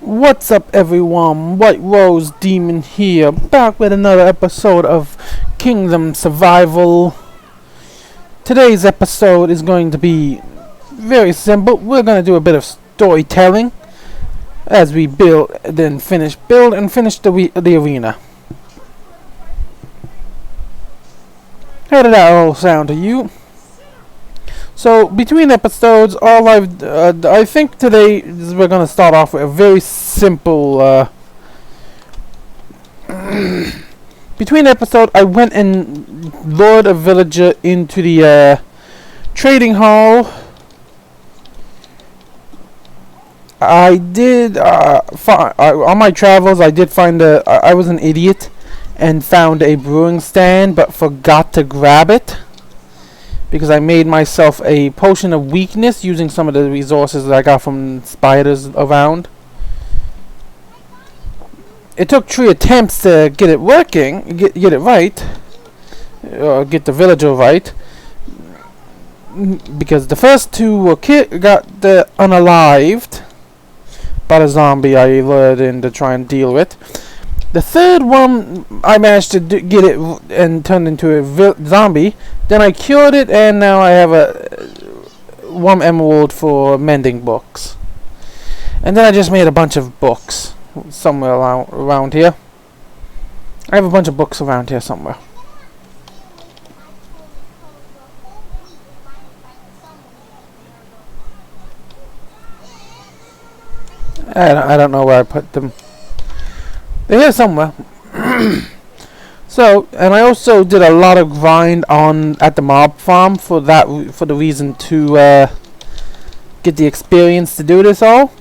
What's up, everyone? White Rose Demon here, back with another episode of Kingdom Survival. Today's episode is going to be very simple. We're going to do a bit of storytelling as we build and finish the arena. How did that all sound to you? So between episodes, I think today we're gonna start off with a very simple. Between episode, I went and lured a villager into the trading hall. I did on my travels. I did find I was an idiot and found a brewing stand, but forgot to grab it. Because I made myself a potion of weakness using some of the resources that I got from spiders around. It took 3 attempts to get it working, get it right, or get the villager right. Because the first 2 were got unalived by the zombie I lured in to try and deal with. The third one, I managed to get it and turned into a zombie. Then I cured it, and now I have a 1 emerald for mending books. And then I just made a bunch of books somewhere around here. I have a bunch of books around here somewhere. I don't know where I put them. They're here somewhere. So, and I also did a lot of grind at the mob farm for the reason to get the experience to do this all.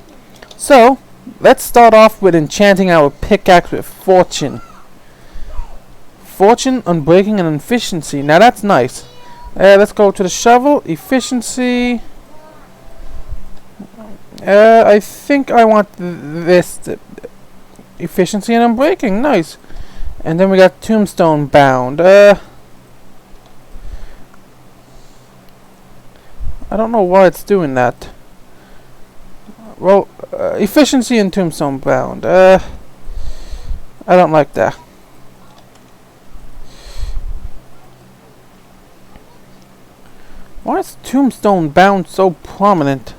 So, let's start off with enchanting our pickaxe with fortune. Fortune, unbreaking, and efficiency. Now that's nice. Let's go to the shovel. Efficiency. I think I want this. Efficiency and unbreaking. Nice. And then we got tombstone bound. I don't know why it's doing that. Well, efficiency and tombstone bound. I don't like that. Why is tombstone bound so prominent?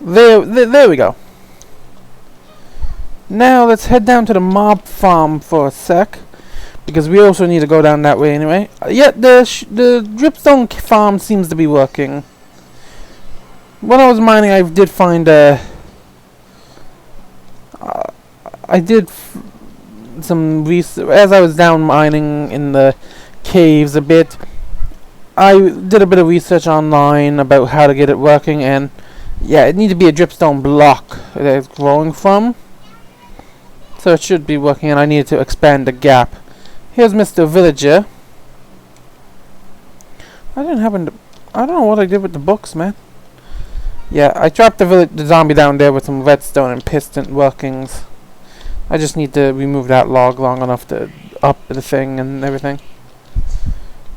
There we go. Now let's head down to the mob farm for a sec, because we also need to go down that way anyway. Yeah, the dripstone farm seems to be working. When I was mining, I did find some research as I was down mining in the caves a bit. I did a bit of research online about how to get it working, and yeah, it needs to be a dripstone block that it's growing from. So it should be working, and I needed to expand the gap. Here's Mr. Villager. I don't know what I did with the books, man. Yeah, I trapped the zombie down there with some redstone and piston workings. I just need to remove that log long enough to up the thing and everything.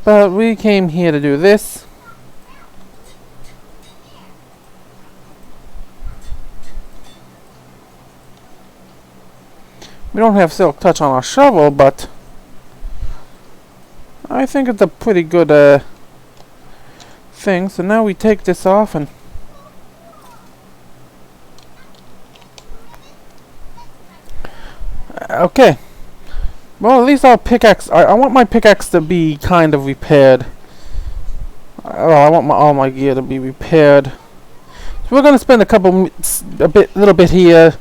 But we came here to do this. We don't have silk touch on our shovel, but I think it's a pretty good thing. So now we take this off and okay. Well, at least our pickaxe. I want my pickaxe to be kind of repaired. Well, I want all my gear to be repaired. So we're gonna spend a little bit here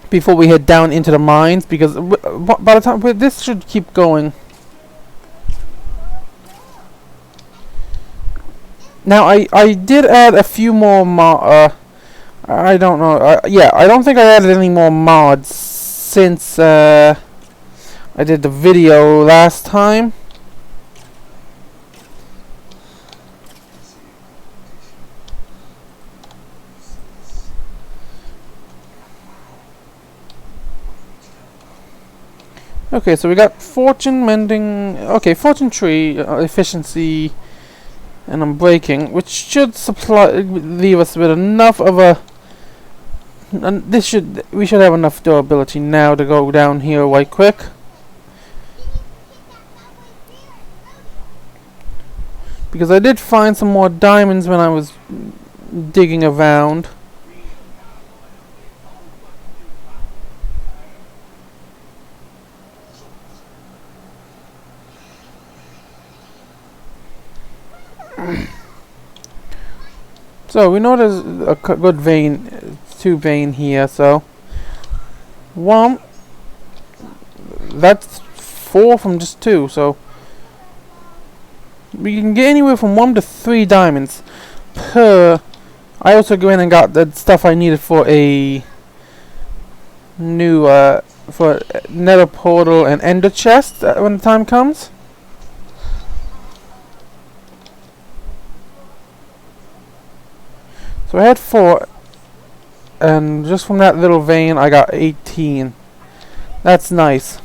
before we head down into the mines, because by the time this should keep going. Now I did add a few more I don't know. Yeah, I don't think I added any more mods since I did the video last time. Okay, so we got fortune mending. Okay, fortune tree, efficiency, and unbreaking, which should leave us with enough of a. We should have enough durability now to go down here right quick. Because I did find some more diamonds when I was digging around. So we know there's a good vein, 2 vein here. So 1, that's 4 from just 2. So we can get anywhere from 1 to 3 diamonds per. I also go in and got the stuff I needed for a new for nether portal and ender chest when the time comes. So I had 4, and just from that little vein I got 18. That's nice.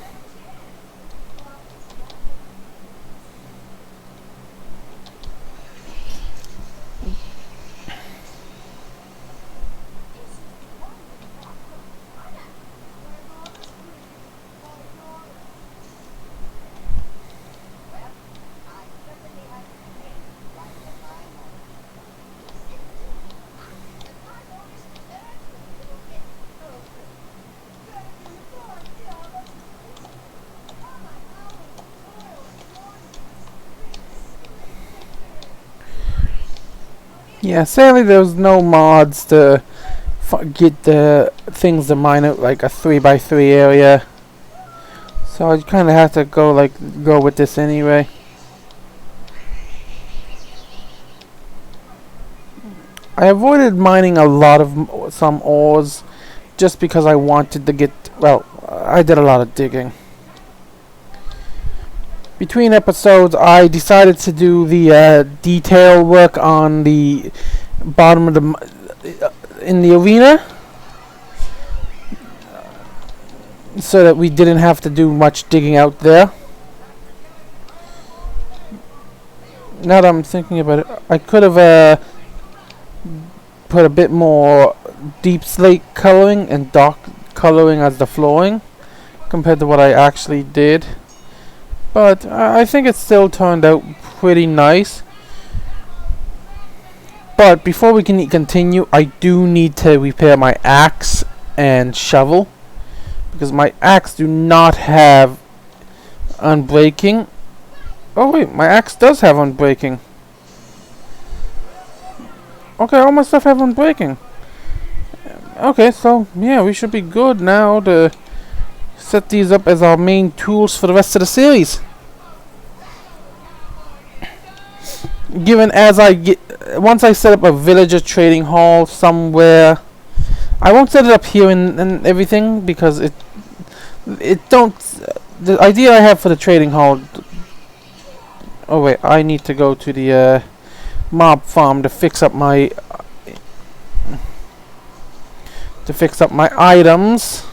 Yeah, sadly there was no mods to get the things to mine out like a 3x3 area. So I kind of have to go with this anyway. I avoided mining a lot of some ores just because I wanted to get. Well, I did a lot of digging. Between episodes, I decided to do the detail work on the bottom of the in the arena, so that we didn't have to do much digging out there. Now that I'm thinking about it, I could have put a bit more deep slate coloring and dark coloring as the flooring compared to what I actually did. But I think it still turned out pretty nice. But before we can continue, I do need to repair my axe and shovel, because my axe do not have unbreaking. Oh wait, my axe does have unbreaking. Okay, all my stuff have unbreaking. Okay, so yeah, we should be good now to set these up as our main tools for the rest of the series. Given as I get, once I set up a villager trading hall somewhere, I won't set it up here and everything, because it don't. The idea I have for the trading hall. Oh wait, I need to go to the mob farm to fix up my items.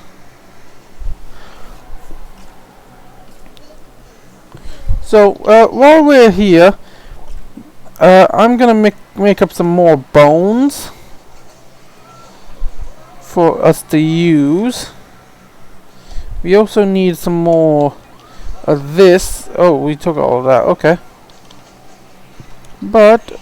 So while we're here, I'm gonna make up some more bones for us to use. We also need some more of this. Oh, we took all of that. Okay, but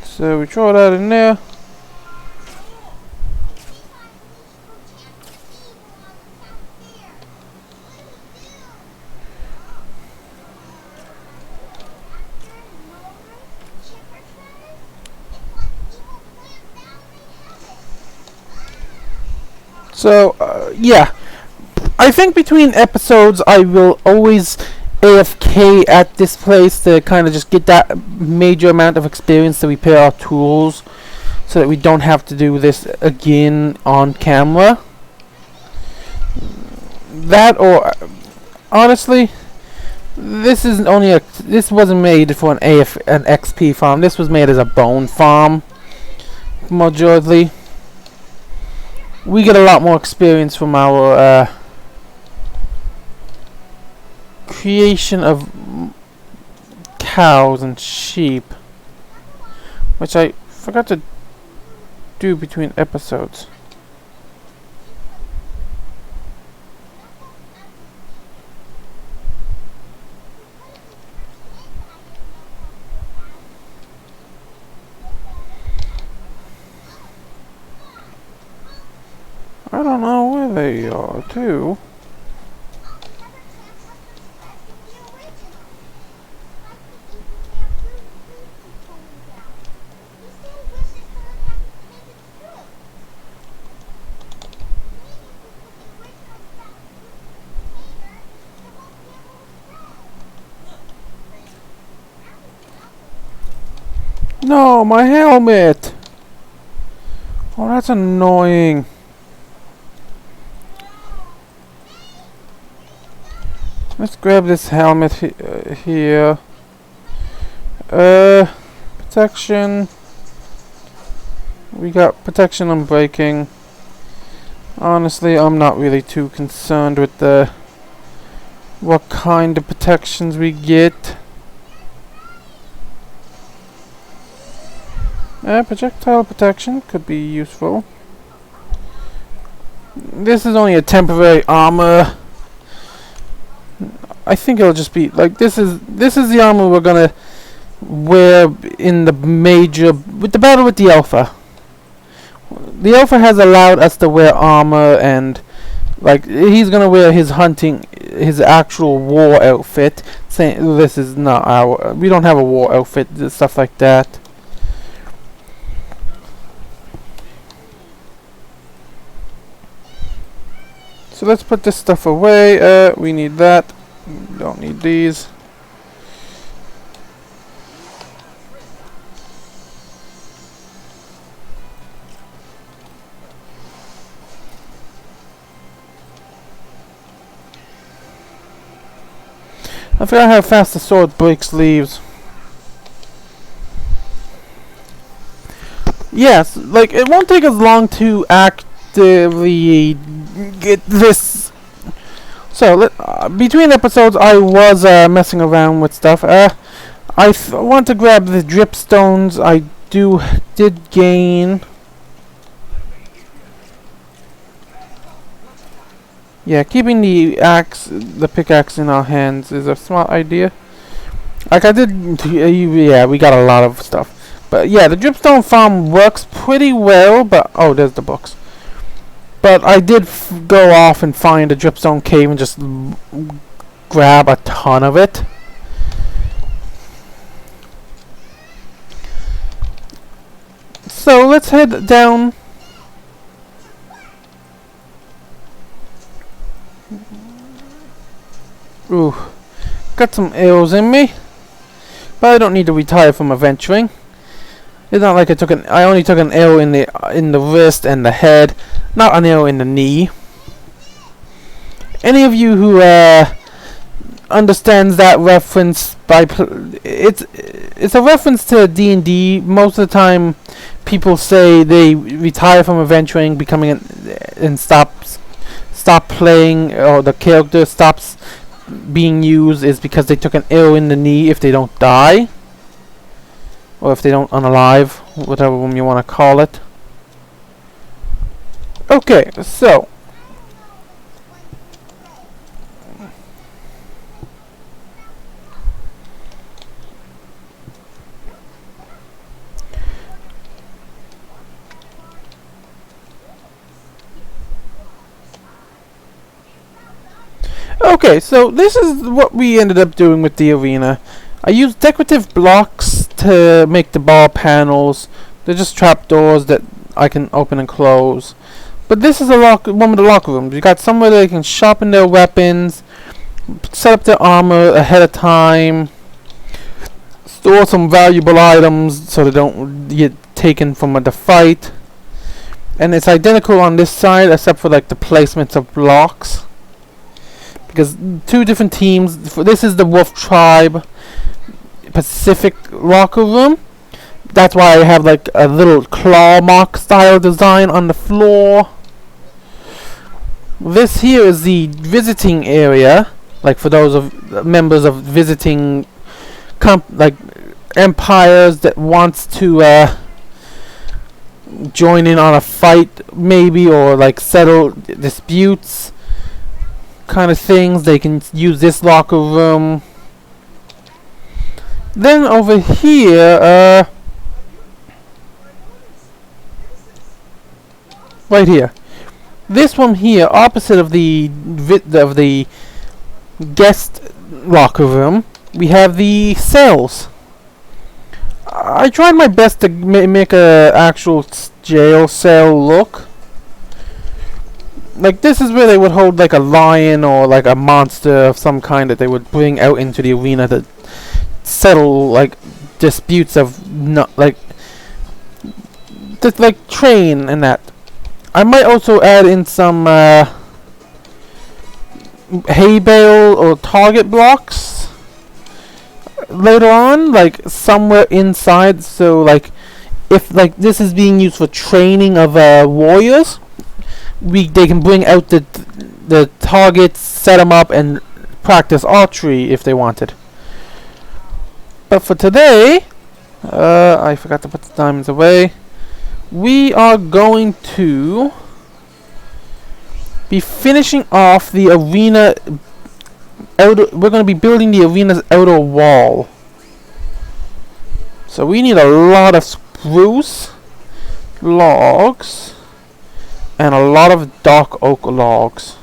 so we throw that in there. So, yeah. I think between episodes I will always AFK at this place to kind of just get that major amount of experience to repair our tools, so that we don't have to do this again on camera. That, or honestly, this wasn't made for an XP farm. This was made as a bone farm. majorly. We get a lot more experience from our creation of cows and sheep, which I forgot to do between episodes. I don't know where they are, too. No, my helmet! Oh, that's annoying. Let's grab this helmet here. Protection. We got protection on braking. Honestly, I'm not really too concerned with the what kind of protections we get. Projectile protection could be useful. This is only a temporary armor. I think it'll just be like this is the armor we're gonna wear in the major with the battle with the Alpha. The Alpha has allowed us to wear armor, and like he's gonna wear his actual war outfit. Saying this is not our, we don't have a war outfit, stuff like that. So let's put this stuff away. We need that. Don't need these. I forgot how fast the sword breaks leaves. Yes, like it won't take us long to actively get this. So between episodes, I was messing around with stuff. I want to grab the dripstones. I did gain. Yeah, keeping the pickaxe in our hands is a smart idea. Like I did, yeah, we got a lot of stuff. But yeah, the dripstone farm works pretty well, but oh, there's the books. But I did go off and find a dripstone cave and just grab a ton of it. So let's head down. Ooh, got some arrows in me, but I don't need to retire from adventuring. It's not like I only took an arrow in the wrist and the head, not an arrow in the knee. Any of you who understands that reference it's a reference to D&D. Most of the time, people say they retire from adventuring, and stop playing, or the character stops being used is because they took an arrow in the knee if they don't die, or if they don't unalive, whatever one you want to call it. Okay, so this is what we ended up doing with the arena. I used decorative blocks to make the bar panels. They're just trapdoors that I can open and close. But this is one of the locker rooms. You got somewhere they can sharpen their weapons, set up their armor ahead of time, store some valuable items so they don't get taken from the fight. And it's identical on this side except for like the placements of blocks. Because two different teams. This is the Wolf Tribe Pacific locker room. That's why I have like a little claw mark style design on the floor. This here is the visiting area, like for those of members of visiting like empires that wants to join in on a fight maybe, or like settle disputes kind of things. They can use this locker room. Then over here, right here, this one here, opposite of the guest locker room, we have the cells. I tried my best to make a actual jail cell look. Like, this is where they would hold like a lion or like a monster of some kind that they would bring out into the arena to settle like disputes of like just like train and that. I might also add in some hay bale or target blocks later on, like somewhere inside, so like if like this is being used for training of warriors, they can bring out the targets, set them up, and practice archery if they wanted. But for today, I forgot to put the diamonds away. We are going to be finishing off the arena. We're going to be building the arena's outer wall. So we need a lot of spruce logs and a lot of dark oak logs.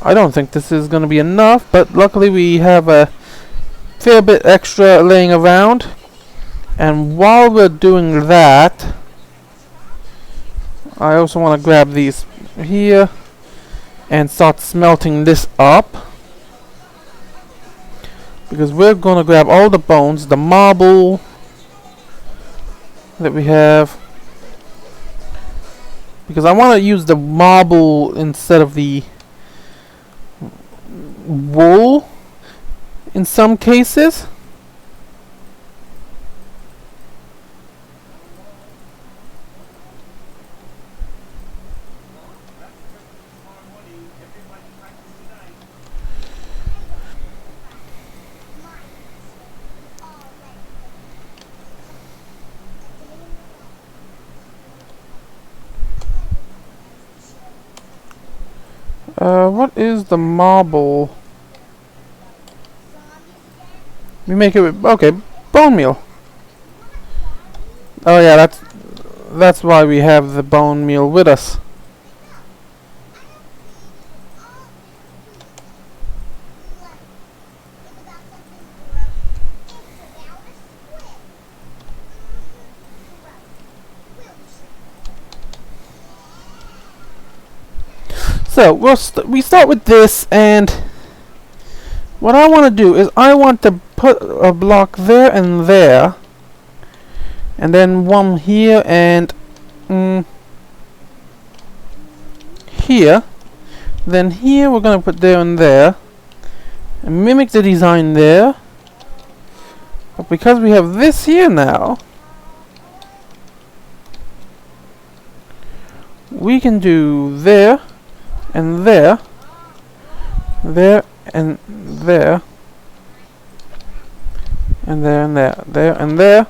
I don't think this is going to be enough, but luckily we have a fair bit extra laying around. And while we're doing that, I also want to grab these here and start smelting this up, because we're going to grab all the bones, the marble that we have, because I want to use the marble instead of the wool in some cases. What is the marble? We make it with, okay, bone meal. Oh yeah, that's why we have the bone meal with us. So we start with this, and what I want to do is I want to put a block there and there, and then one here and here. Then here we're gonna put there and there, and mimic the design there. But because we have this here now, we can do there and there, there and there, and there and there, there and there.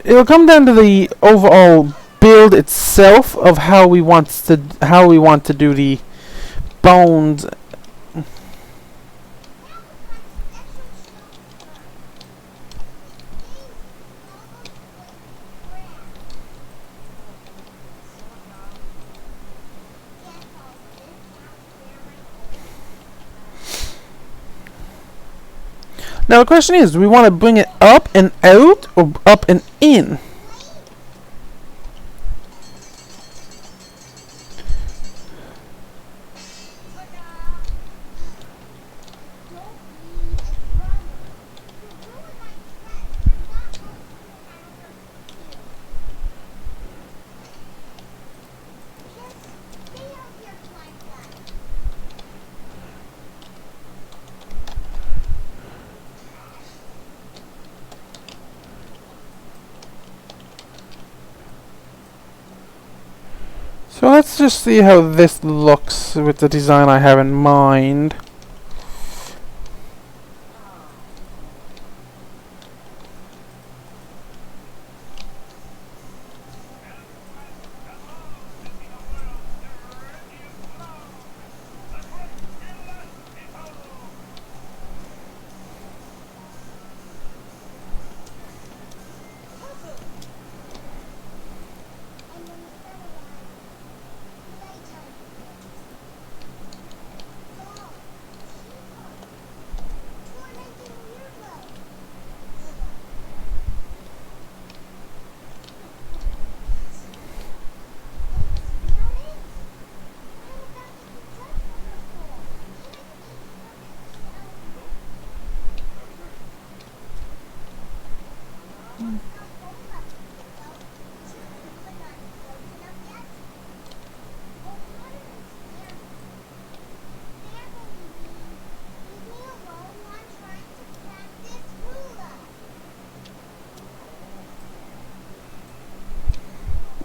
It'll come down to the overall build itself of how we want to do the bones. Now the question is, do we want to bring it up and out or up and in? So let's just see how this looks with the design I have in mind.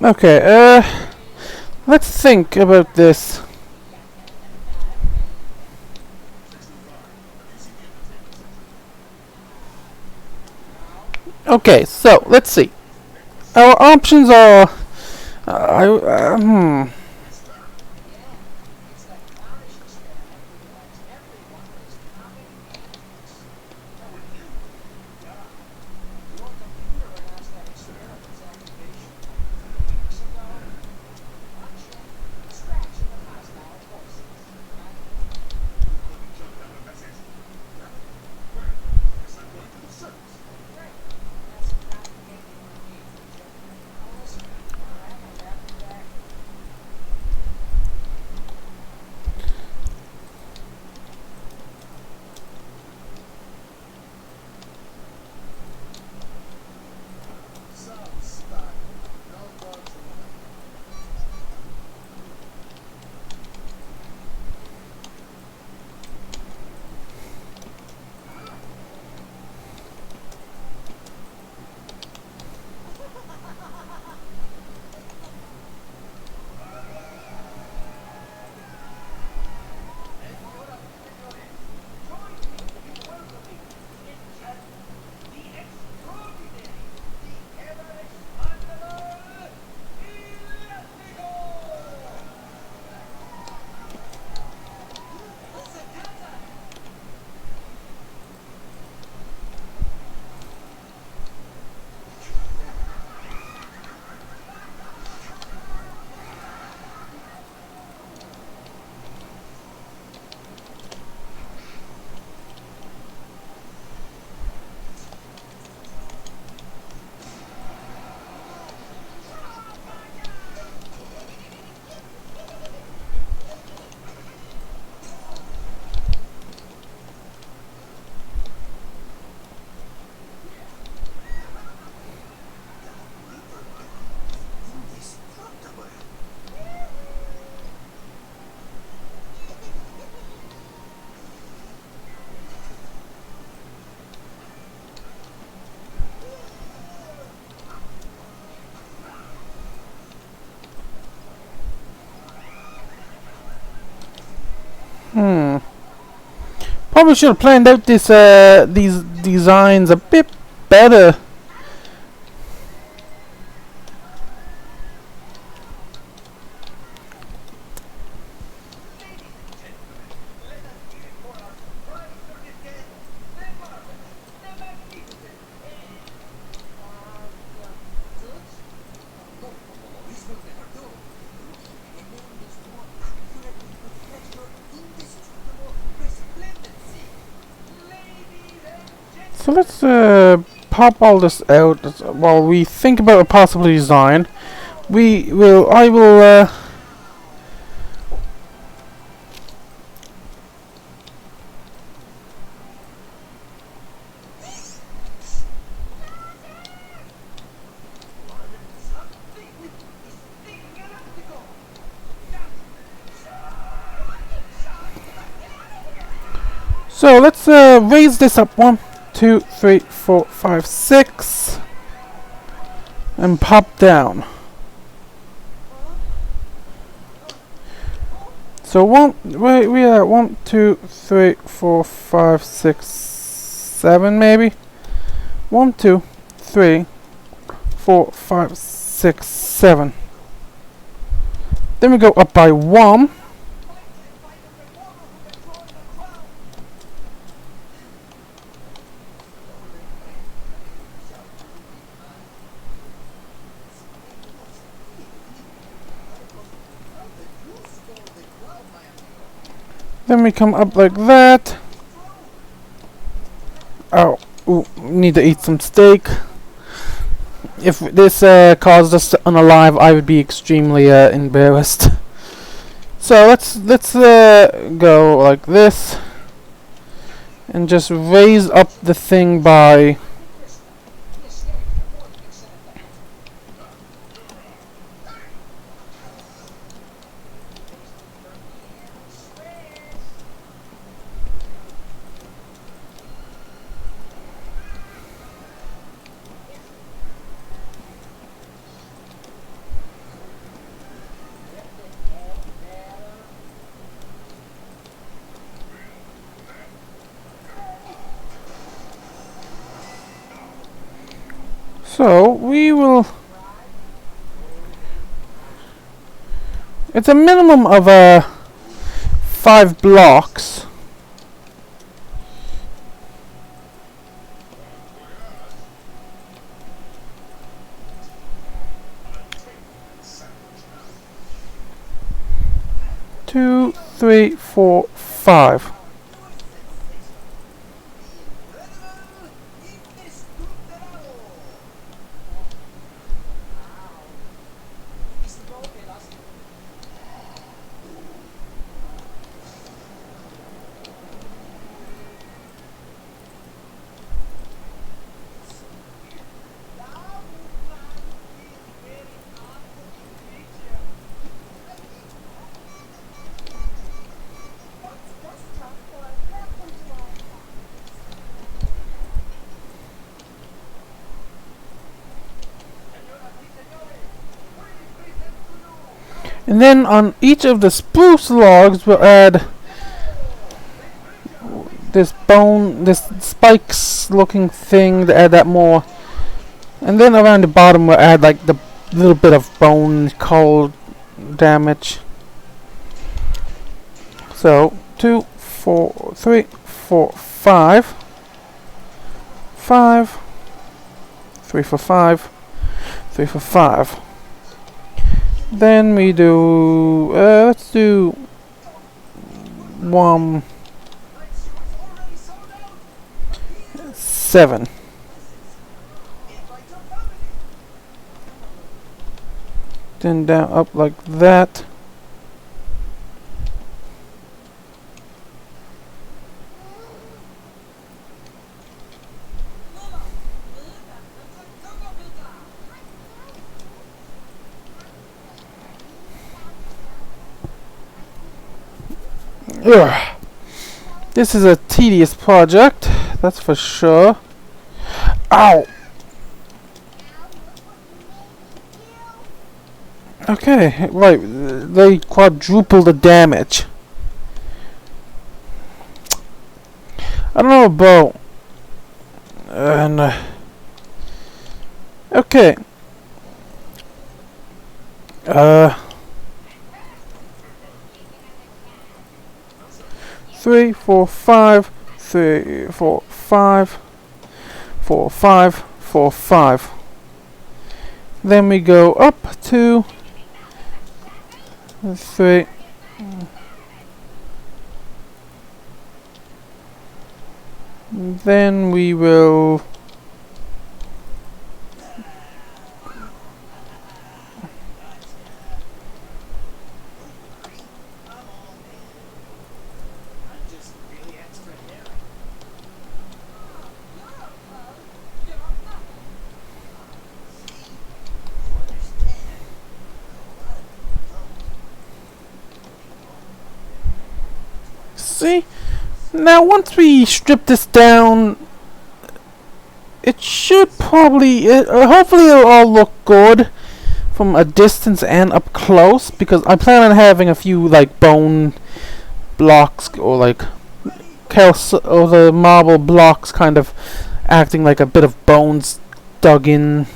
Okay, let's think about this. Okay, so let's see. Our options are, probably should have planned out these designs a bit better. So let's pop all this out while we think about a possible design. I will so let's raise this up 1, 2, 3, 4, 5, 6 and pop down. So we are 1, 2, 3, 4, 5, 6, 7 maybe. 1, 2, 3, 4, 5, 6, 7. Then we go up by 1. Then we come up like that. Oh, ooh, need to eat some steak. If this caused us to unalive, I would be extremely embarrassed. So let's go like this, and just raise up the thing by. So we will. It's a minimum of 5 blocks. Two, 3, 4, 5. And then on each of the spruce logs we'll add this spikes looking thing to add that more. And then around the bottom we'll add like the little bit of bone cold damage. So 2, 4, 3, 4, 5. 5. 3 for 5. 3 for 5. Then we do, let's do 1, 7. Then down up like that. Ugh. This is a tedious project, that's for sure. Ow! Okay, right, they quadruple the damage. I don't know about... okay. 3, 4, 5, 3, 4, 5, 4, 5, 4, 5. Then we go up to 3. Then we will see. Now once we strip this down, it should probably, hopefully it'll all look good from a distance and up close, because I plan on having a few like bone blocks or like or the marble blocks kind of acting like a bit of bones dug in.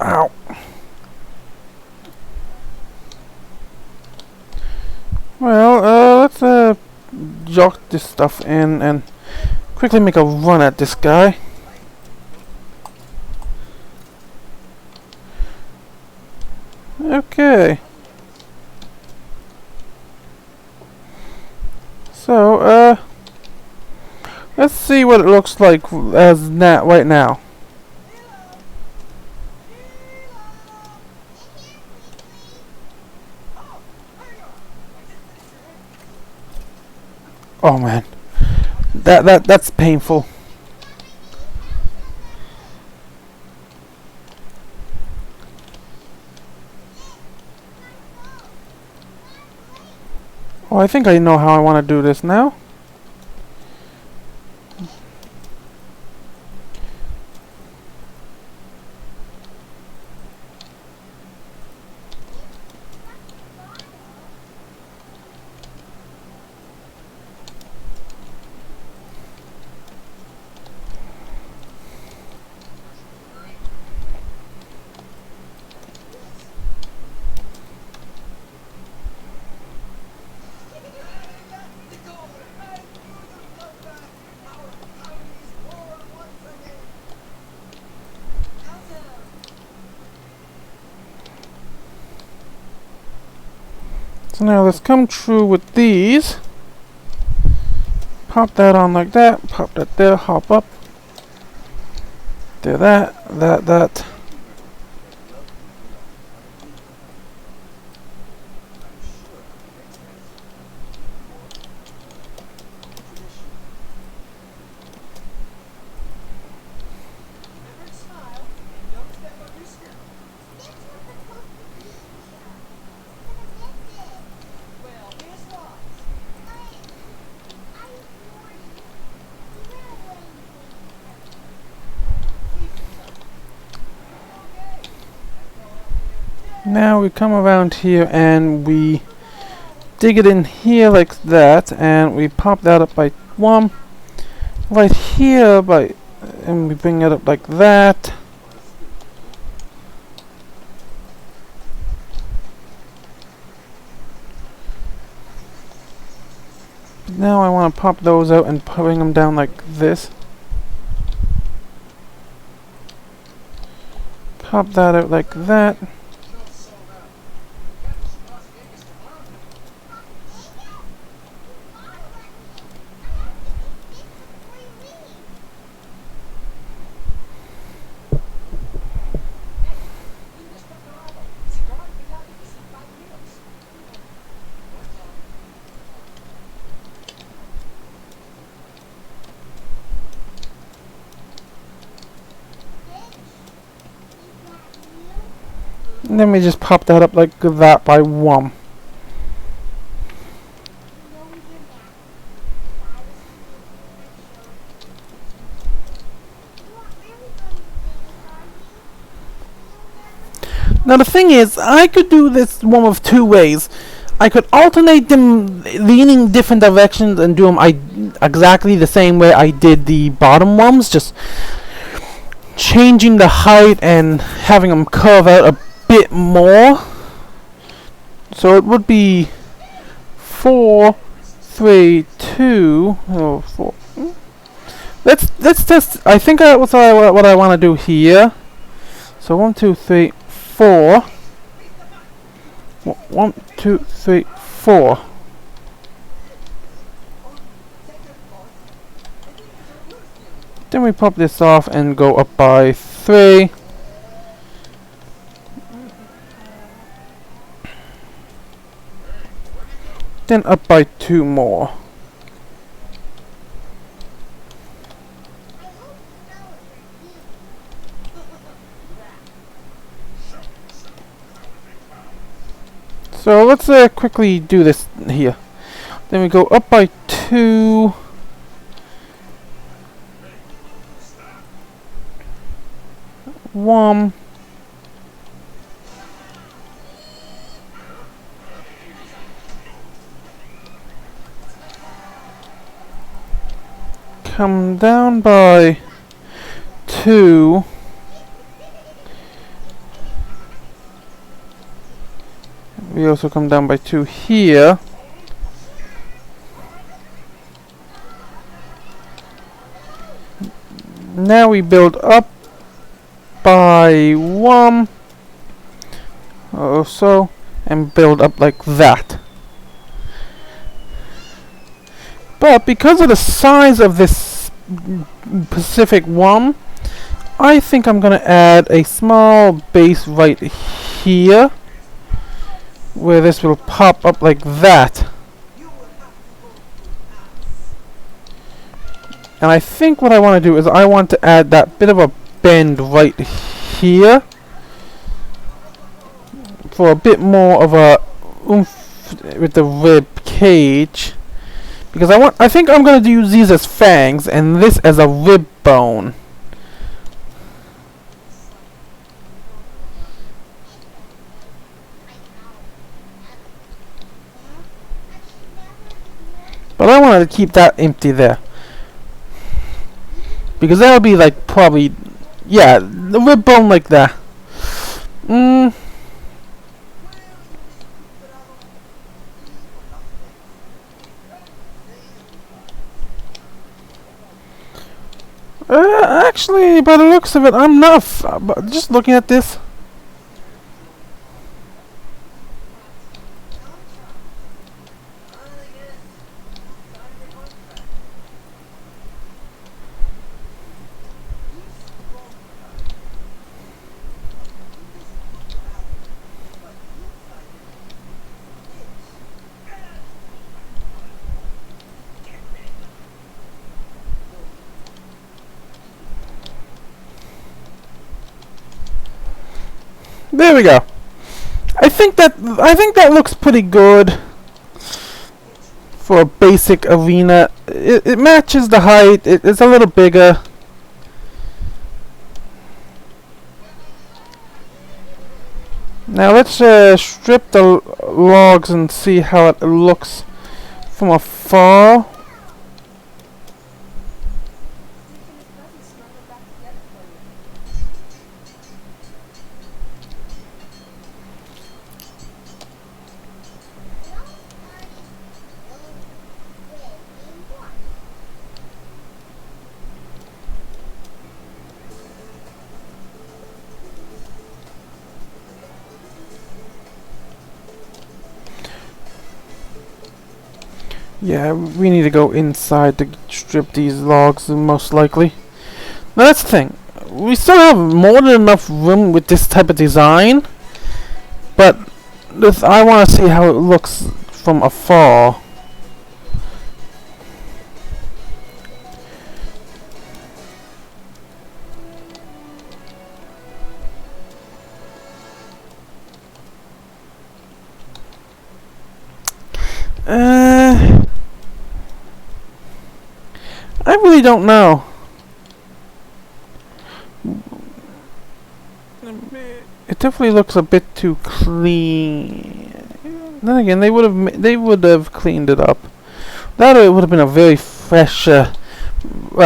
Ow. Well, let's jock this stuff in and quickly make a run at this guy. Okay. So, let's see what it looks like as right now. Oh man, that's painful. Oh, I think I know how I want to do this now. So now let's come true with these. Pop that on like that, pop that there, hop up. Do that. Now we come around here and we dig it in here like that, and we pop that up by one. Right here and we bring it up like that. Now I want to pop those out and bring them down like this. Pop that out like that. And then we just pop that up like that by one. Now the thing is, I could do this one of two ways. I could alternate them leaning different directions and do them exactly the same way I did the bottom ones, just changing the height and having them curve out a bit more. So it would be 4, 3, 2, oh, 4. Let's test. I think that's what I want to do here. So 1, 2, 3, 4. 1, 2, 3, 4. Then we pop this off and go up by 3. Then up by 2 more. So let's quickly do this here. Then we go up by 2. One. Come down by 2. We also come down by 2 here. Now we build up by 1 or so and build up like that. But because of the size of this Pacific 1, I think I'm gonna add a small base right here where this will pop up like that. And I think what I want to do is I want to add that bit of a bend right here for a bit more of a oomph with the rib cage, because I think I'm going to use these as fangs and this as a rib bone. But I wanted to keep that empty there, because that would be like probably, yeah, the rib bone like that. Actually, by the looks of it, I'm not. Just looking at this. There we go. I think that looks pretty good for a basic arena. It matches the height. It's a little bigger. Now let's strip the logs and see how it looks from afar. Yeah, we need to go inside to strip these logs, most likely. Now that's the thing. We still have more than enough room with this type of design, but I want to see how it looks from afar. I really don't know. It definitely looks a bit too clean. Then again, they would have cleaned it up. That or it would have been a very fresh. Well,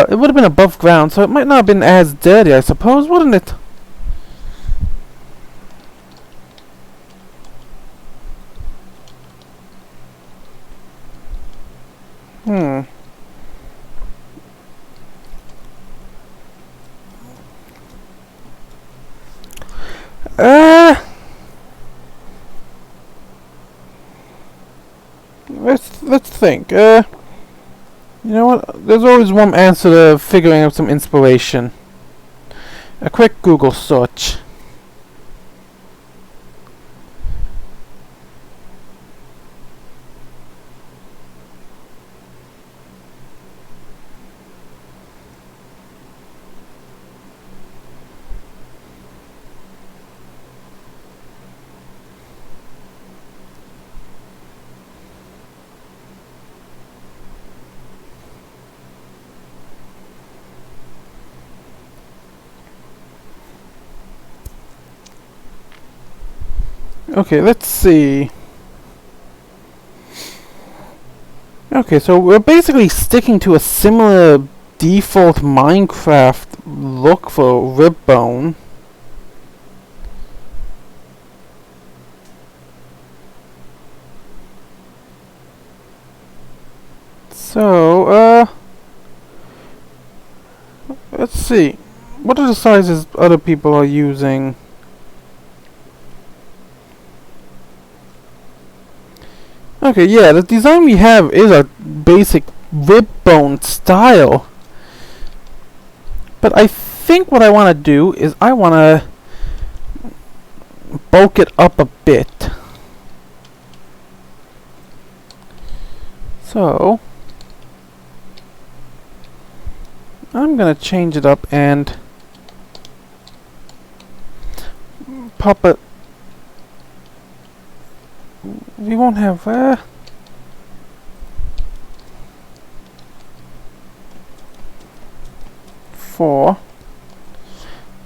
it would have been above ground, so it might not have been as dirty, I suppose, wouldn't it? Let's think. You know what? There's always one answer to figuring out some inspiration. A quick Google search. Okay, let's see. Okay, so we're basically sticking to a similar default Minecraft look for rib bone. So, let's see. What are the sizes other people are using? Okay, yeah, the design we have is a basic rib bone style. But I think what I want to do is I want to bulk it up a bit. So, I'm going to change it up and pop it. We won't have 4.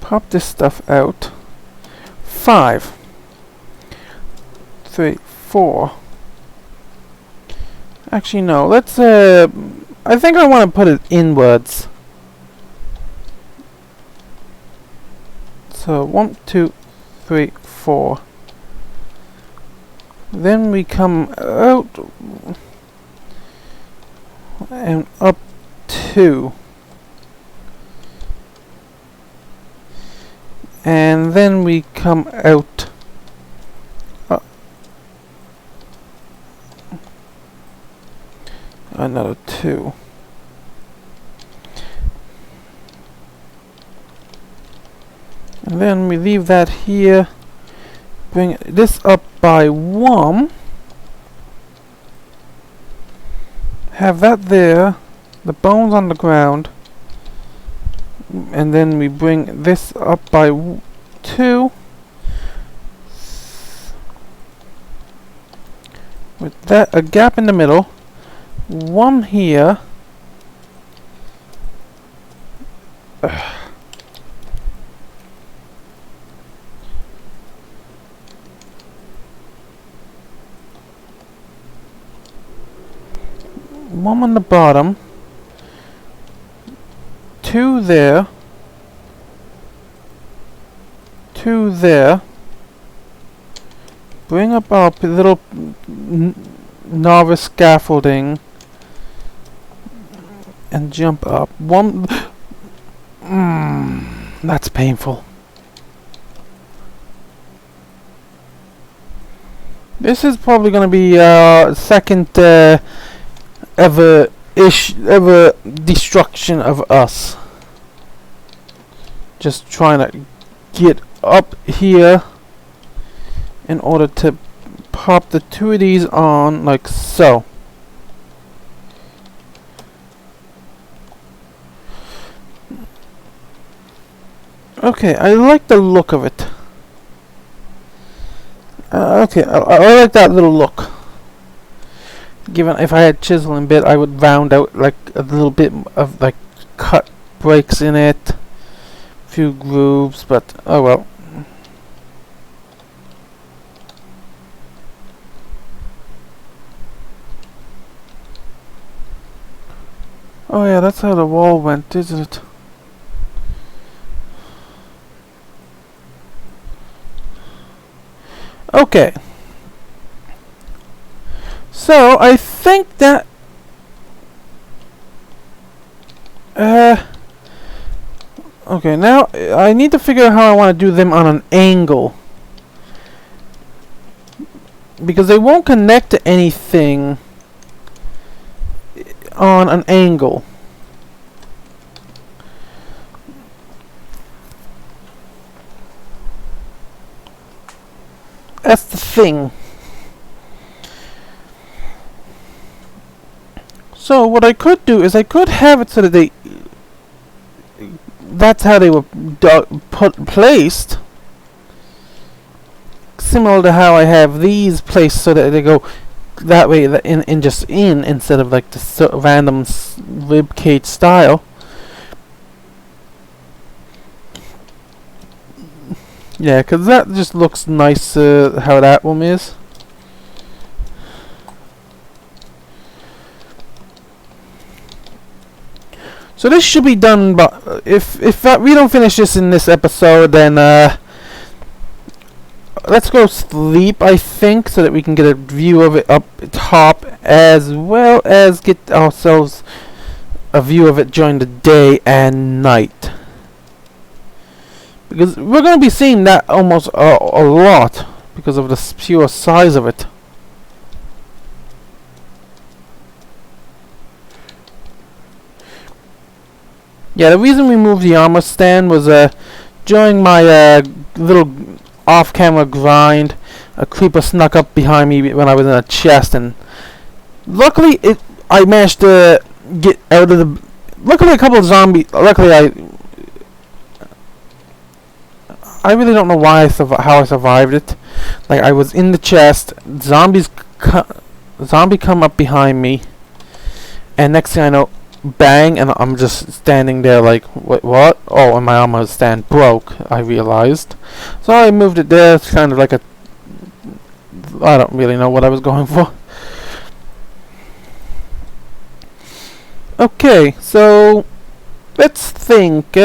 Pop this stuff out. 5, 3, 4. Actually, no. Let's. I think I want to put it inwards. So 1, 2, 3, 4. Then we come out and up 2. And then we come out another 2. And then we leave that here. Bring this up by 1. Have that there. The bones on the ground. And then we bring this up by 2. With that, a gap in the middle. 1 here. One on the bottom, 2 there, 2 there. Bring up our little novice scaffolding and jump up. 1. That's painful. This is probably going to be second ever destruction of us. Just trying to get up here in order to pop the 2 of these on like so. Okay, I like the look of it. Okay, I like that little look. Given if I had chisel and bit, I would round out like a little bit of like cut breaks in it, few grooves, but oh well. Oh yeah, that's how the wall went, isn't it? Okay. So, I think that okay, now I need to figure out how I want to do them on an angle. Because they won't connect to anything on an angle. That's the thing. So what I could do is I could have it so that that's how they were placed. Similar to how I have these placed so that they go that way in instead of like the random rib cage style. Yeah, because that just looks nice, how that one is. So this should be done, but if we don't finish this in this episode, then let's go sleep, I think, so that we can get a view of it up top, as well as get ourselves a view of it during the day and night. Because we're going to be seeing that almost a lot because of the pure size of it. Yeah, the reason we moved the armor stand was during my little off-camera grind, a creeper snuck up behind me when I was in a chest, and luckily I managed to get out of the. Luckily, a couple of zombies. Luckily, I really don't know why how I survived it. Like, I was in the chest, zombie come up behind me, and next thing I know, bang, and I'm just standing there like, what? Oh, and my armor stand broke, I realized. So I moved it there. It's kind of like I don't really know what I was going for. Okay, so let's think.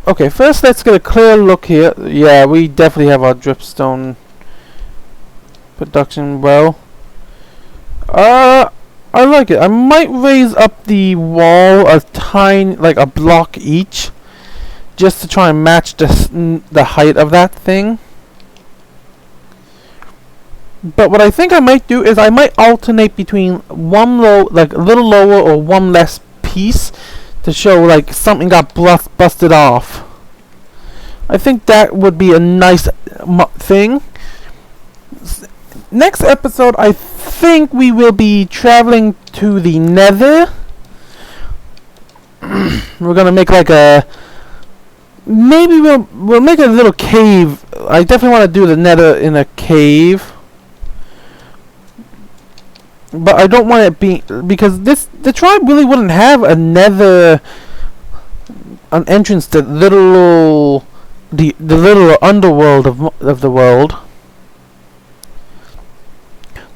Okay, first let's get a clear look here. Yeah, we definitely have our dripstone production well. I like it. I might raise up the wall a tiny, like a block each, just to try and match the height of that thing. But what I think I might do is I might alternate between one like a little lower or one less piece to show like something got busted off. I think that would be a nice thing. Next episode, I think we will be traveling to the Nether. We're gonna make like maybe we'll make a little cave. I definitely want to do the Nether in a cave, but I don't want it because the tribe really wouldn't have a Nether, an entrance to the little underworld of the world.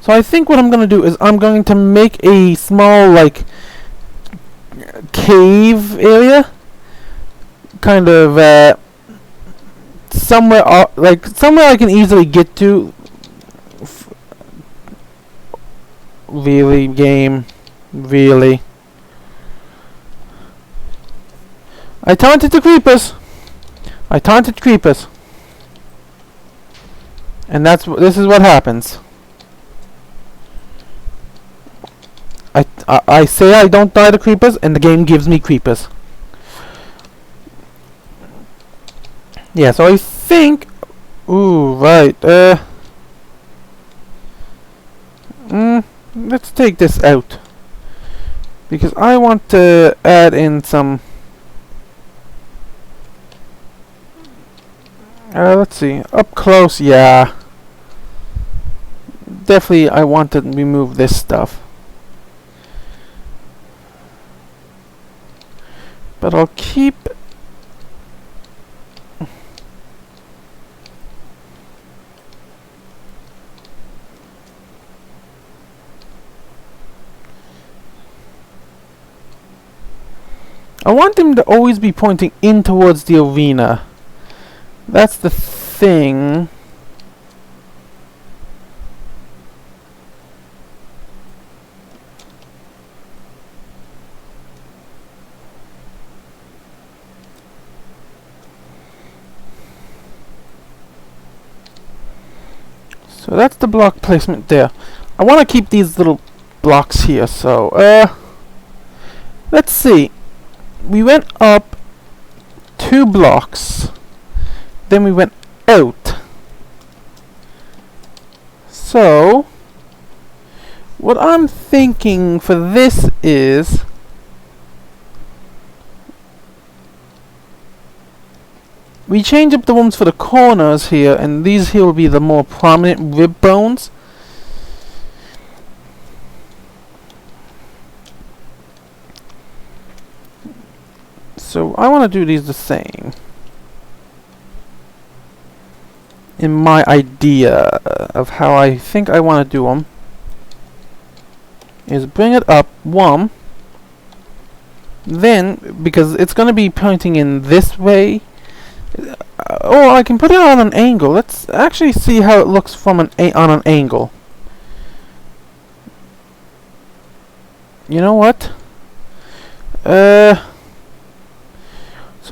So I think what I'm going to do is I'm going to make a small, like, cave area. Kind of, somewhere I can easily get to. Really, game? Really? I taunted the creepers! And this is what happens. I say I don't die to creepers, and the game gives me creepers. Yeah, so I think. Ooh, right. Let's take this out because I want to add in some. Let's see. Up close, yeah. Definitely, I want to remove this stuff. But I'll keep. I want them to always be pointing in towards the arena. That's the thing. So that's the block placement there. I want to keep these little blocks here, so let's see. We went up 2 blocks, then we went out. So what I'm thinking for this is we change up the ones for the corners here, and these here will be the more prominent rib bones. So I want to do these the same. in my idea of how I think I want to do them is bring it up one, then because it's going to be pointing in this way, or I can put it on an angle. Let's actually see how it looks from on an angle. You know what? So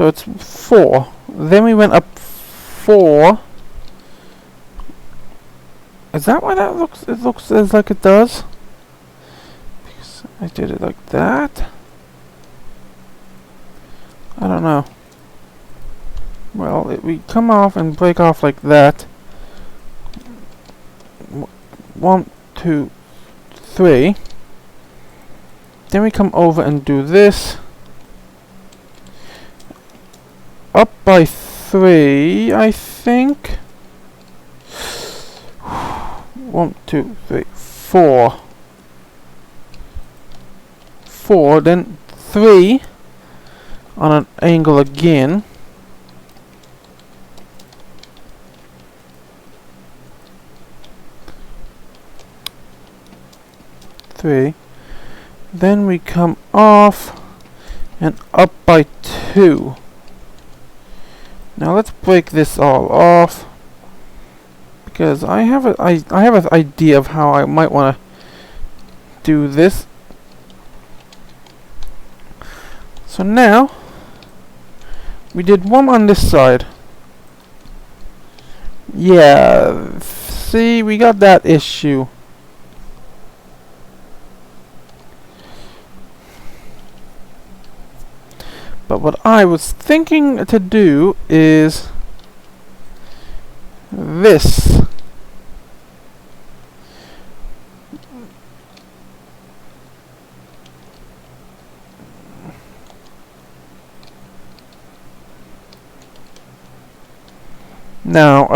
it's 4. Then we went up 4. Is that why that looks? It looks as like it does. Because I did it like that. I don't know. Well, we come off and break off like that. 1, 2, 3. Then we come over and do this. Up by 3, I think. 1, 2, 3, 4. 4, then 3 on an angle again. Three. Then we come off and up by 2. Now let's break this all off, because I have an idea of how I might want to do this. So now we did one on this side. Yeah, see, we got that issue. But what I was thinking to do is this. Now,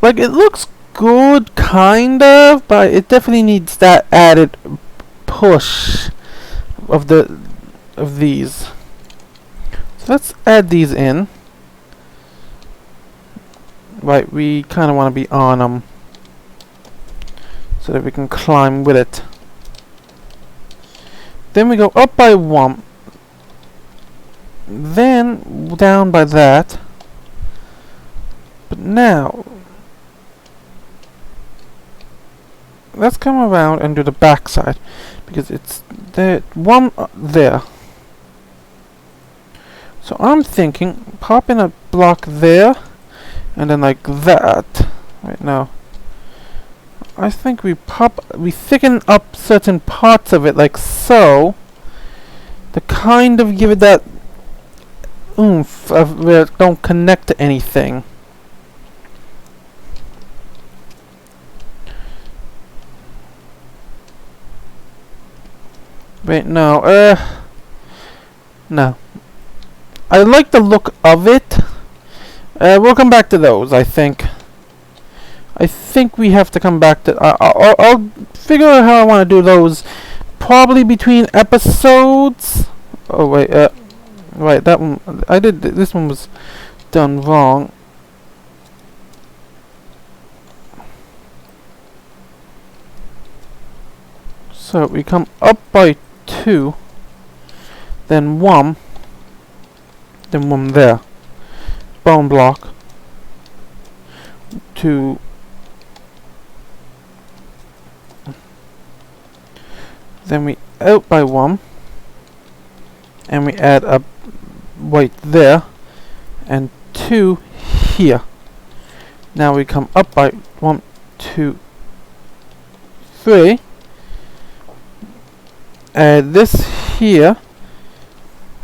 like, it looks good, kind of, but it definitely needs that added push of these. So let's add these in. Right, we kind of want to be on them so that we can climb with it. Then we go up by 1. Then down by that. But now let's come around and do the back side, because it's there, one there. So I'm thinking pop in a block there and then like that. Right now I think we thicken up certain parts of it like so, to kind of give it that oomph of where it don't connect to anything. Wait, no, no. I like the look of it. We'll come back to those, I think. I think we have to come back to... I'll figure out how I want to do those. Probably between episodes. Oh, wait, right, that one... this one was done wrong. So, we come up by 2, then 1, then 1 there. Bone block. 2. Then we out by 1, and we add a white there, and 2 here. Now we come up by 1, 2, 3. Add this here,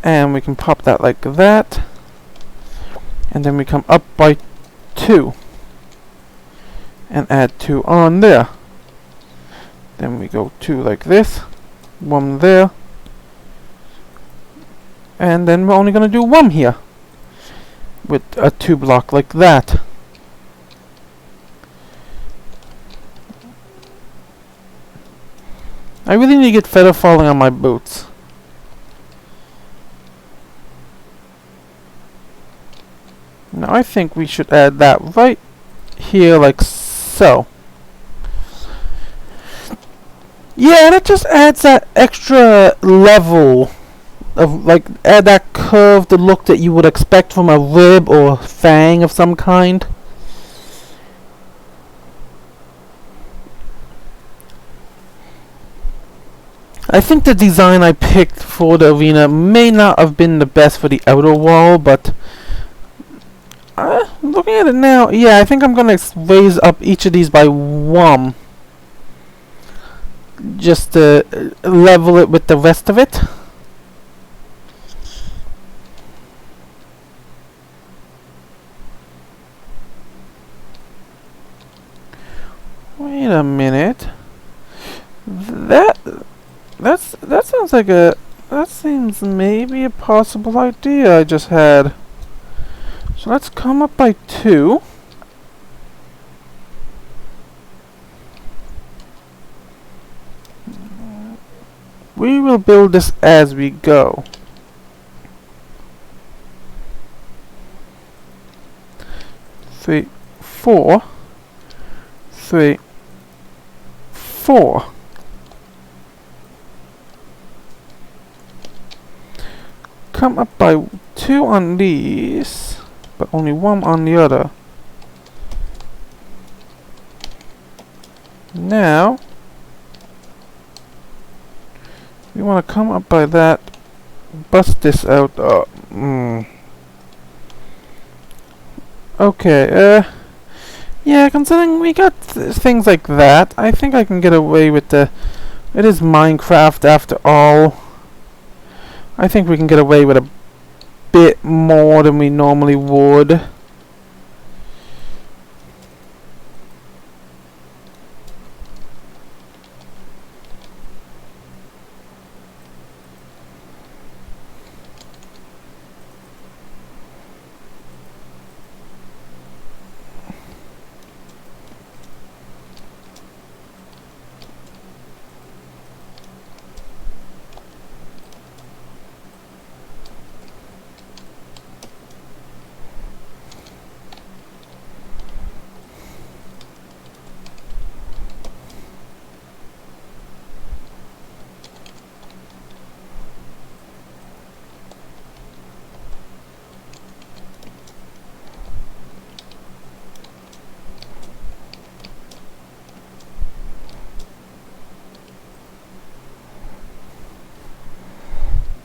and we can pop that like that, and then we come up by 2 and add 2 on there. Then we go 2 like this, 1 there, and then we're only going to do 1 here with a 2 block like that. I really need to get feather falling on my boots. Now I think we should add that right here like so. Yeah, and it just adds that extra level of, like, add that curved look that you would expect from a rib or fang of some kind. I think the design I picked for the arena may not have been the best for the outer wall, but looking at it now, yeah, I think I'm gonna raise up each of these by 1. Just to level it with the rest of it. Wait a minute. That sounds like that seems maybe a possible idea I just had. So let's come up by 2. We will build this as we go. Three, 4, 3, 4. Come up by 2 on these, but only 1 on the other. Now we want to come up by that, bust this out. Okay, yeah, considering we got things like that, I think I can get away with the... It is Minecraft after all. I think we can get away with a bit more than we normally would.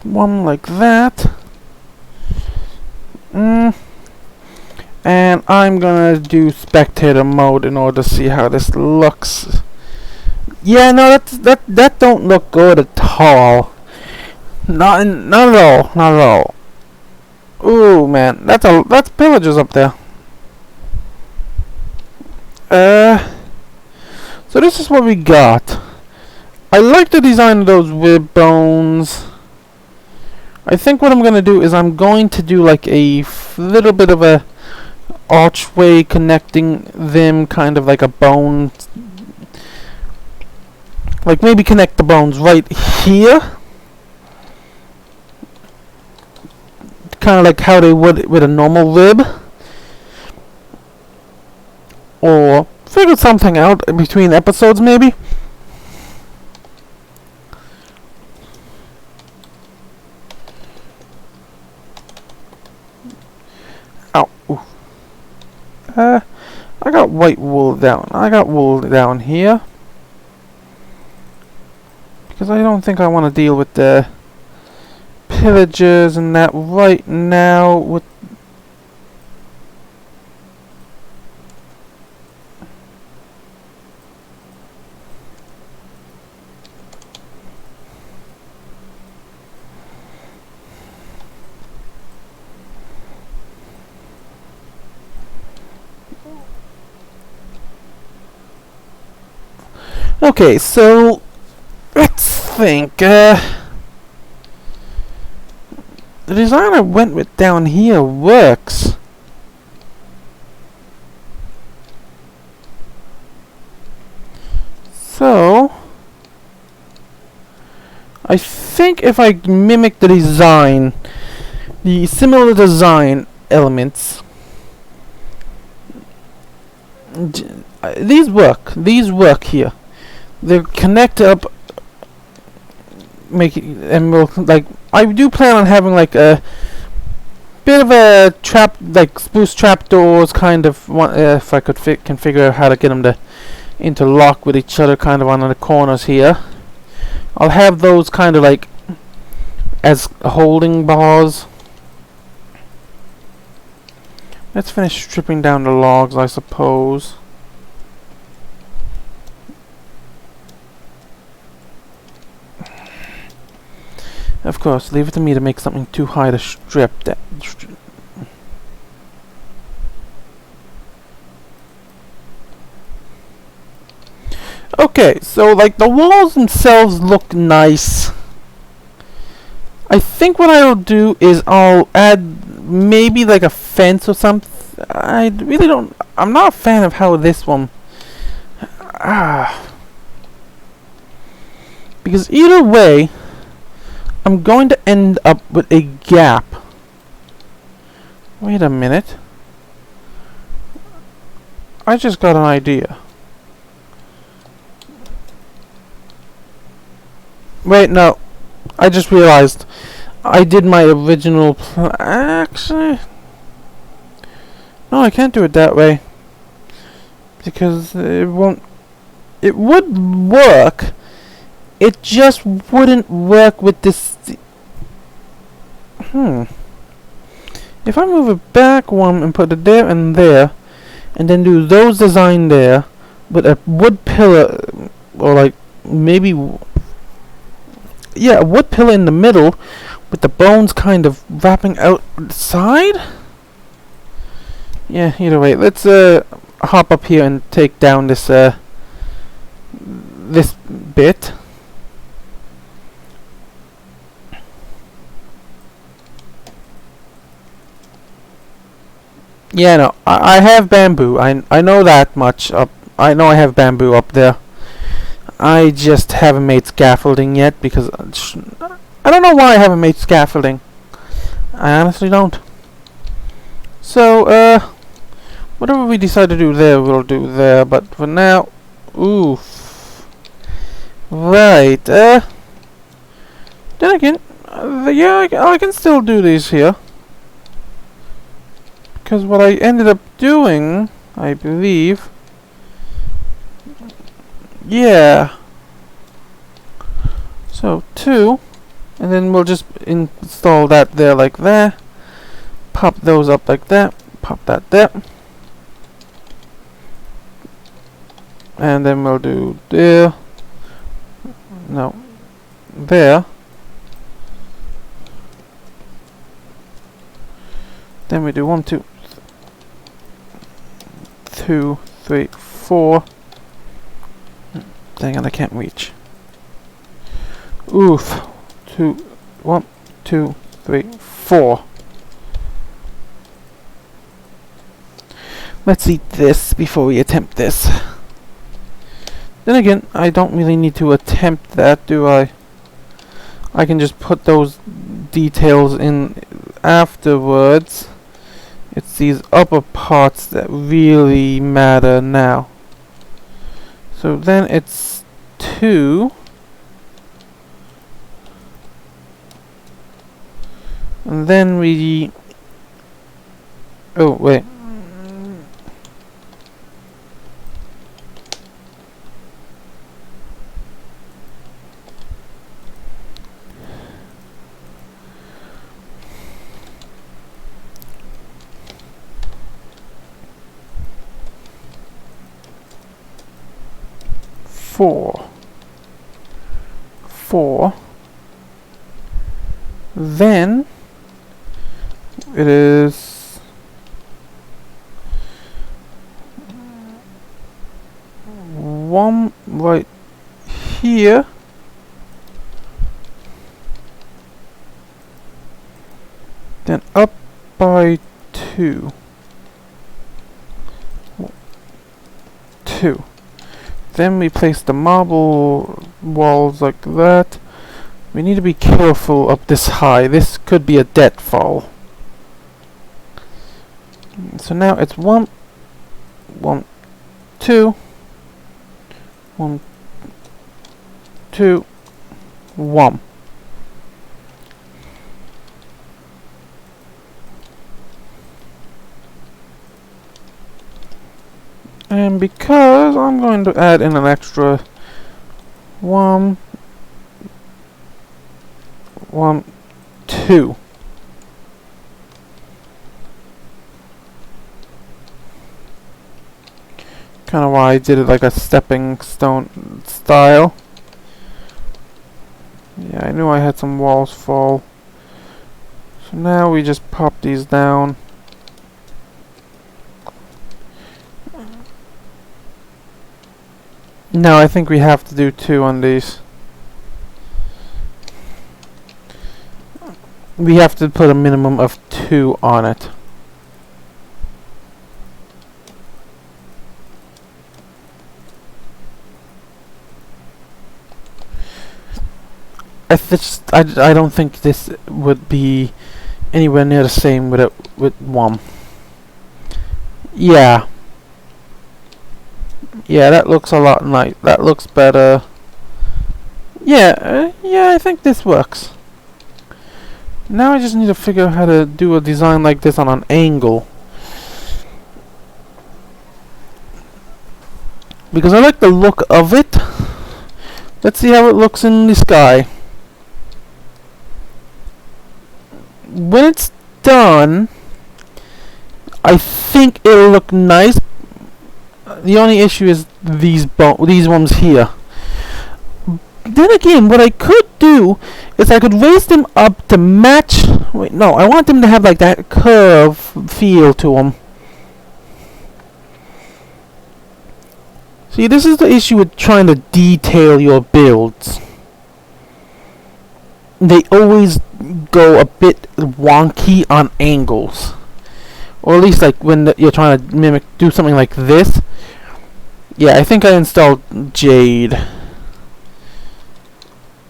One like that. And I'm gonna do spectator mode in order to see how this looks. Yeah, no, that don't look good at all. Not at all. Not at all. Ooh, man, that's pillagers up there. So this is what we got. I like the design of those rib bones. I think what I'm gonna do is I'm going to do like a little bit of a archway connecting them, kind of like a bone. Like maybe connect the bones right here. Kind of like how they would with a normal rib. Or figure something out between episodes maybe. Ow. Ooh. I got white wool down. I got wool down here. Because I don't think I want to deal with the pillagers and that right now with... Okay, so let's think. The design I went with down here works. So I think if I mimic the design, the similar design elements, These work. These work here. They're connected up. And we'll like. I do plan on having like a bit of a trap, like spruce trapdoors, kind of. If I could can figure out how to get them to interlock with each other, kind of on the corners here. I'll have those kind of like as holding bars. Let's finish stripping down the logs, I suppose. Of course, leave it to me to make something too high to strip. Okay, so like the walls themselves look nice. I think what I'll do is I'll add maybe like a fence or something. I really don't. I'm not a fan of how this one. Because either way, I'm going to end up with a gap. Wait a minute. I just got an idea. Wait, no. I just realized I did my original actually. No, I can't do it that way. Because it won't. It would work. It just wouldn't work with this. If I move it back one and put it there and there, and then do those design there, with a wood pillar, or like maybe, yeah, a wood pillar in the middle, with the bones kind of wrapping out the side. Yeah, either way, let's hop up here and take down this this bit. Yeah, no, I have bamboo. I know that much. I know I have bamboo up there. I just haven't made scaffolding yet because I don't know why I haven't made scaffolding. I honestly don't. So, whatever we decide to do there, we'll do there. But for now, oof. Right. Then again, yeah, I can still do these here. Because what I ended up doing, I believe, yeah. So 2, and then we'll just install that there like that. Pop those up like that. Pop that there. And then we'll do there. No. There. Then we do 1, 2, 2, 3, 4. Dang it, I can't reach. Oof. 1, 2, 3, 4. Let's eat this before we attempt this. Then again, I don't really need to attempt that, do I? I can just put those details in afterwards. It's these upper parts that really matter now. So then it's 2. And then we... Oh, wait. Four. Then it is 1 right here. Then up by 2. 2. Then we place the marble walls like that. We need to be careful up this high. This could be a deadfall. So now it's 1, 1, 2, 1, 2, 1. And because I'm going to add in an extra 1, 1, 2. Kind of why I did it like a stepping stone style. Yeah, I knew I had some walls fall. So now we just pop these down. No, I think we have to do 2 on these. We have to put a minimum of 2 on it. I don't think this would be anywhere near the same with 1. Yeah. Yeah, that looks a lot nice. That looks better. Yeah, yeah, I think this works. Now I just need to figure out how to do a design like this on an angle. Because I like the look of it. Let's see how it looks in the sky. When it's done, I think it'll look nice. The only issue is these ones here. Then again, what I could do is I could raise them up to match. Wait, no, I want them to have like that curve feel to them. See, this is the issue with trying to detail your builds. They always go a bit wonky on angles. Or at least like when you're trying to do something like this. Yeah, I think I installed Jade.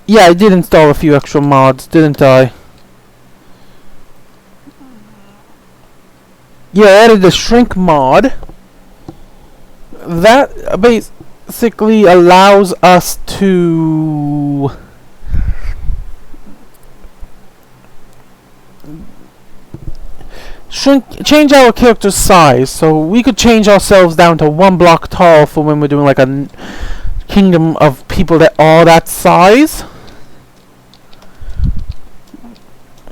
Yeah, I did install a few extra mods, didn't I? Yeah, I added the shrink mod. That basically allows us to change our character's size. So we could change ourselves down to 1 block tall for when we're doing like a kingdom of people that are that size.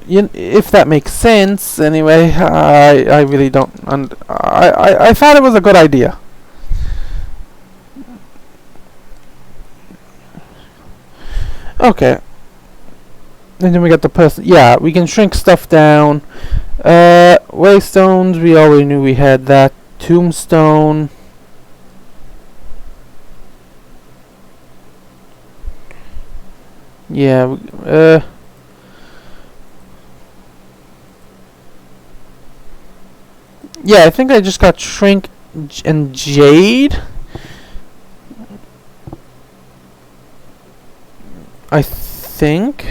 If that makes sense. Anyway, I really don't. I thought it was a good idea. Okay. And then we got the person. Yeah, we can shrink stuff down. Waystones, we already knew we had that. Tombstone. Yeah, yeah, I think I just got Shrink and Jade. I think.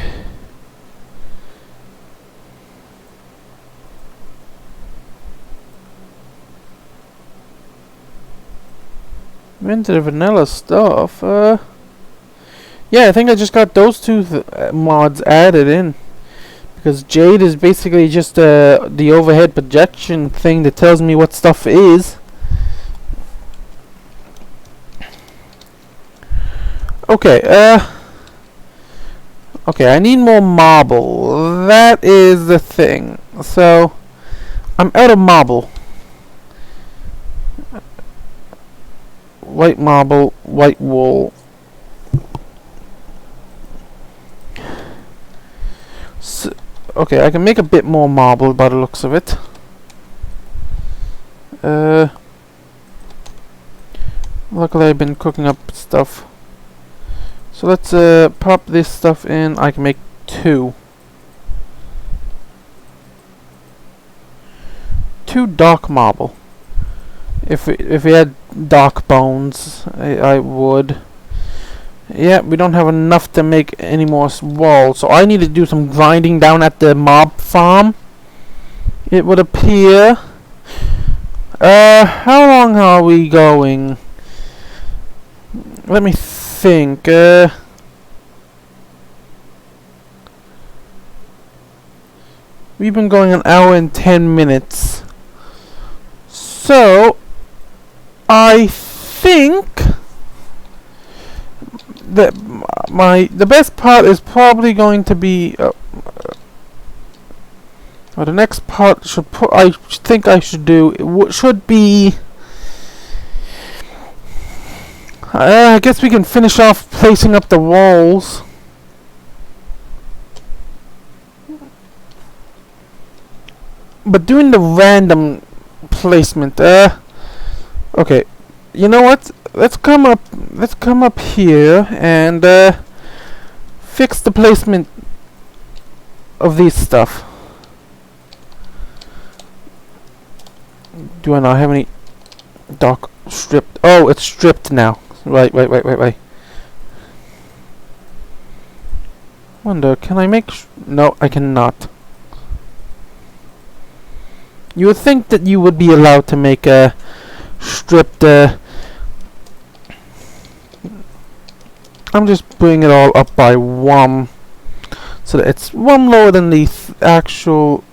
Into the vanilla stuff. Yeah, I think I just got those 2 mods added in. Because Jade is basically just the overhead projection thing that tells me what stuff is. Okay, okay, I need more marble. That is the thing. So, I'm out of marble. White marble, white wool. So, okay, I can make a bit more marble by the looks of it. Luckily I've been cooking up stuff. So let's pop this stuff in. I can make 2. 2 dark marble. If we had dark bones, I would. Yeah, we don't have enough to make any more walls, so I need to do some grinding down at the mob farm. It would appear. How long are we going? Let me think. We've been going an hour and 10 minutes. So, I think that the best part is probably going to be the next part I think I should do should be I guess we can finish off placing up the walls. But doing the random placement, okay, you know what? Let's come up here and fix the placement of these stuff. Do I not have any dock stripped? Oh, it's stripped now. Right. Wonder, can I make no, I cannot. You would think that you would be allowed to make a stripped I'm just bringing it all up by one so that it's one lower than the actual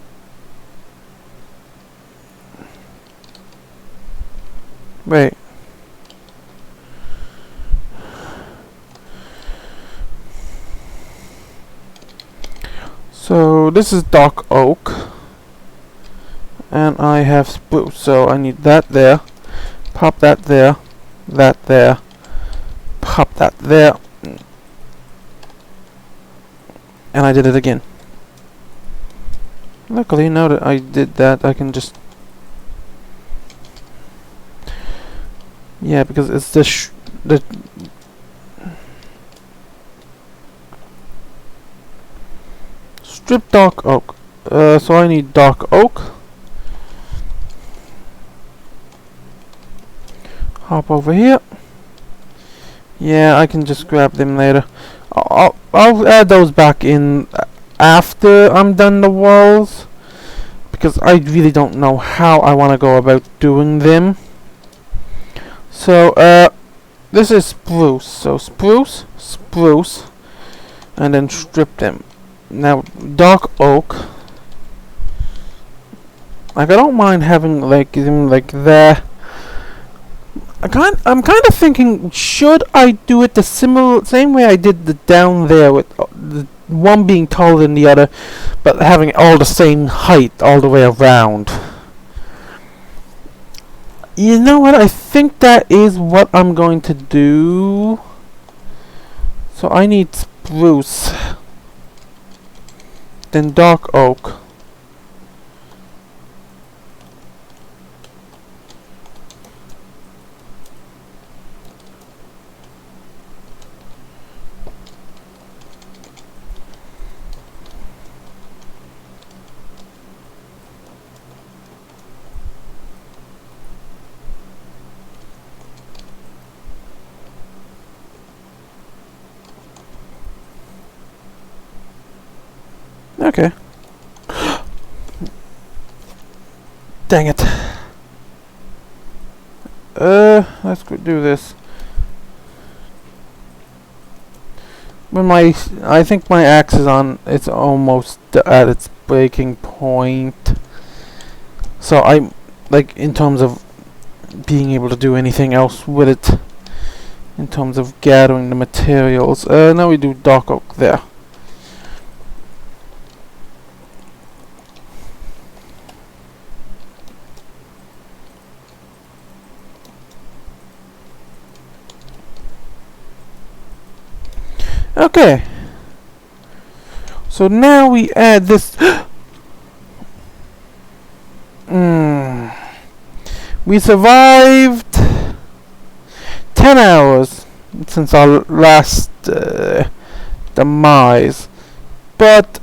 wait. So this is dark oak and I have spruce, so I need that there, pop that there, pop that there, and I did it again. Luckily, now that I did that, I can just because it's the strip dark oak. So I need dark oak. Hop over here. Yeah, I can just grab them later. I'll add those back in after I'm done the walls, because I really don't know how I want to go about doing them. So this is spruce. So spruce, and then strip them. Now dark oak. Like I don't mind having like them like there. I'm kind of thinking, should I do it the same way I did the down there, with the one being taller than the other, but having it all the same height all the way around? You know what? I think that is what I'm going to do. So I need spruce, then dark oak. Okay. Dang it. Let's do this. When I think my axe is on, it's almost at its breaking point. So I'm like, in terms of being able to do anything else with it, in terms of gathering the materials. Now we do dark oak there. Okay. So now we add this. We survived 10 hours since our last demise. But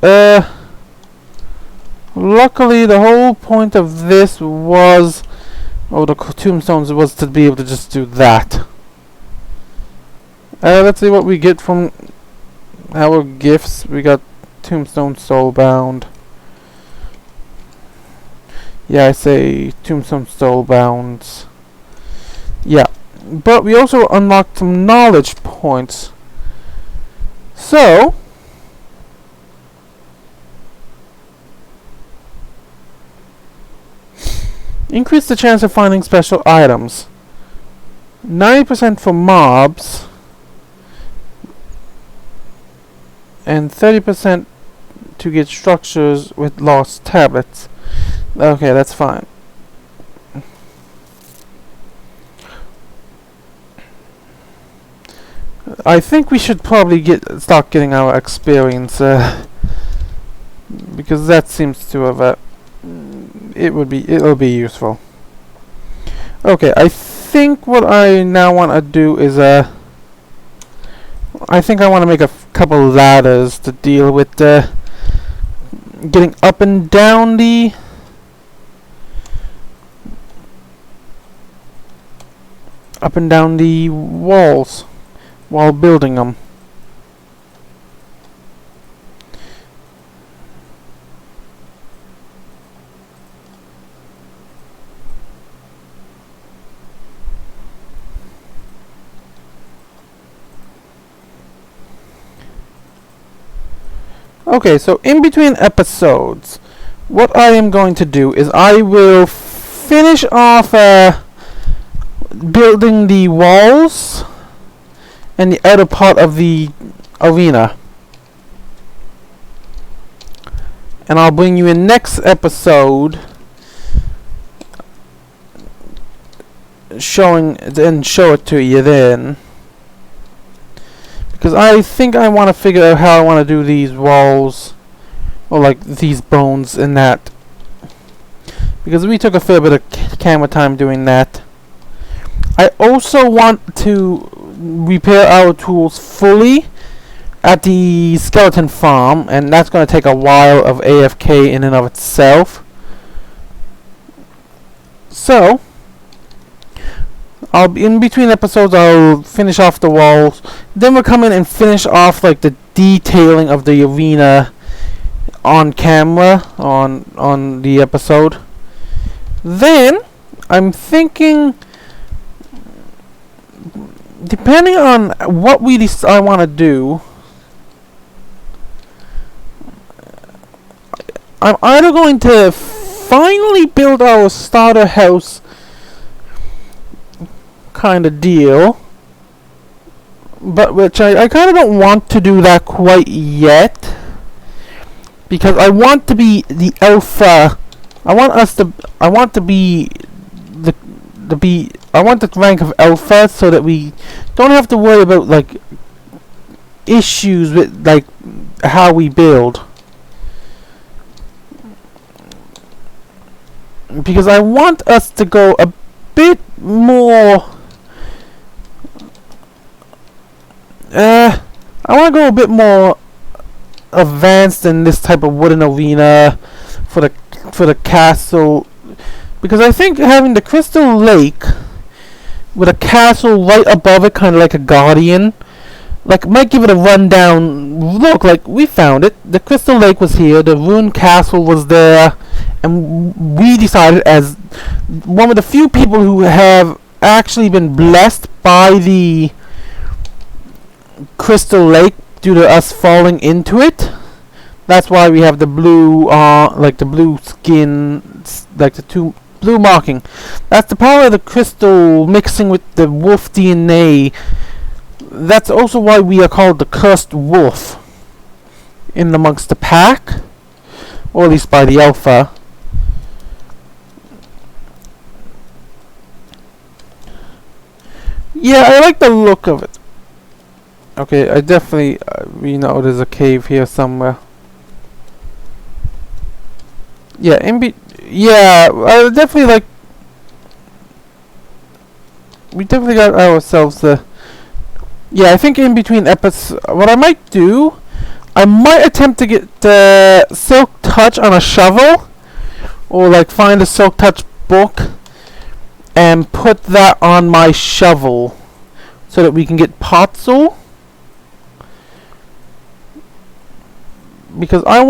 luckily the whole point of this was, the tombstones, was to be able to just do that. Let's see what we get from our gifts. We got tombstone soulbound. Yeah, I say tombstone soulbounds. Yeah, but we also unlocked some knowledge points. So increase the chance of finding special items. 90% for mobs and 30% to get structures with lost tablets. Okay, that's fine. I think we should probably start getting our experience, because that seems to have it'll be useful. Okay, I think what I now want to do is I think I want to make a couple ladders to deal with getting up and down the walls while building them. Okay, so in between episodes, what I am going to do is I will finish off building the walls and the outer part of the arena. And I'll bring you in next episode show it to you then. Because I think I want to figure out how I want to do these walls, or like these bones and that. Because we took a fair bit of camera time doing that. I also want to repair our tools fully at the skeleton farm, and that's going to take a while of AFK in and of itself. So in between episodes I'll finish off the walls, then we'll come in and finish off like the detailing of the arena on camera on the episode. Then I'm thinking, depending on what I want to do, I'm either going to finally build our starter house kind of deal, but which I kind of don't want to do that quite yet, because I want to be the alpha. I want the rank of alpha, so that we don't have to worry about like issues with like how we build. Because I want us to go a bit more I want to go a bit more advanced in this type of wooden arena for the castle, because I think having the crystal lake with a castle right above it, kind of like a guardian, like might give it a rundown look. Like, we found it, the crystal lake was here, the ruined castle was there, and we decided, as one of the few people who have actually been blessed by the crystal lake due to us falling into it. That's why we have the blue, like the blue skin, like the two blue marking. That's the power of the crystal mixing with the wolf DNA. That's also why we are called the cursed wolf in amongst the pack, or at least by the alpha. Yeah, I like the look of it. Okay, I definitely, we know there's a cave here somewhere. Yeah, I definitely like. We definitely got ourselves the. Yeah, I think in between episodes, what I might do, I might attempt to get the Silk Touch on a shovel, or like find a Silk Touch book and put that on my shovel, so that we can get Potzel. Because I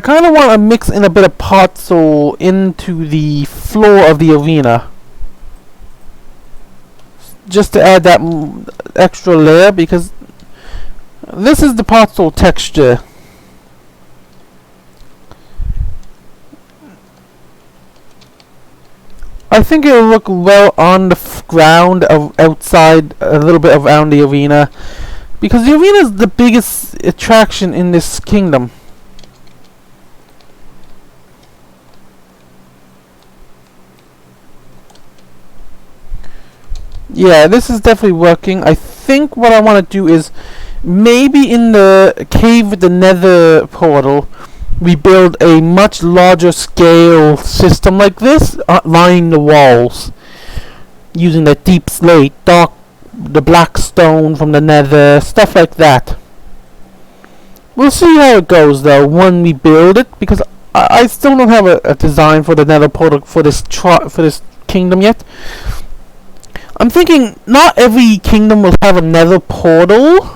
kind of want to mix in a bit of Potzel into the floor of the arena. just to add that extra layer, because this is the particle texture. I think it'll look well on the ground of outside, a little bit around the arena, because the arena is the biggest attraction in this kingdom. Yeah, this is definitely working. I think what I want to do is maybe in the cave with the nether portal, we build a much larger scale system like this, lining the walls, using the deep slate, the black stone from the nether, stuff like that. We'll see how it goes though when we build it, because I still don't have a design for the nether portal for this kingdom yet. I'm thinking not every kingdom will have a nether portal,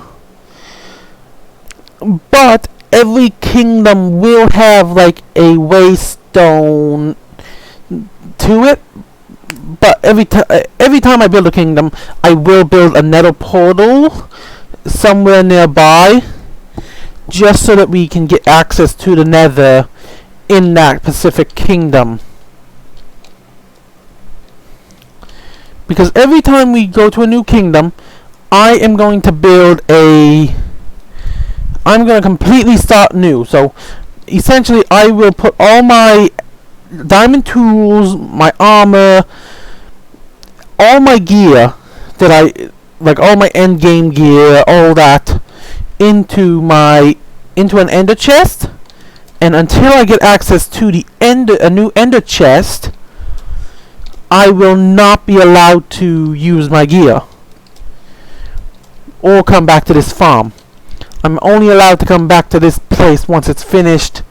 but every kingdom will have like a waystone to it. But every time I build a kingdom, I will build a nether portal somewhere nearby, just so that we can get access to the nether in that specific kingdom. Because every time we go to a new kingdom, I am going to build I'm going to completely start new. So, essentially, I will put all my diamond tools, my armor, all my gear like all my end game gear, all that, into an ender chest. And until I get access to a new ender chest, I will not be allowed to use my gear or come back to this farm. I'm only allowed to come back to this place once it's finished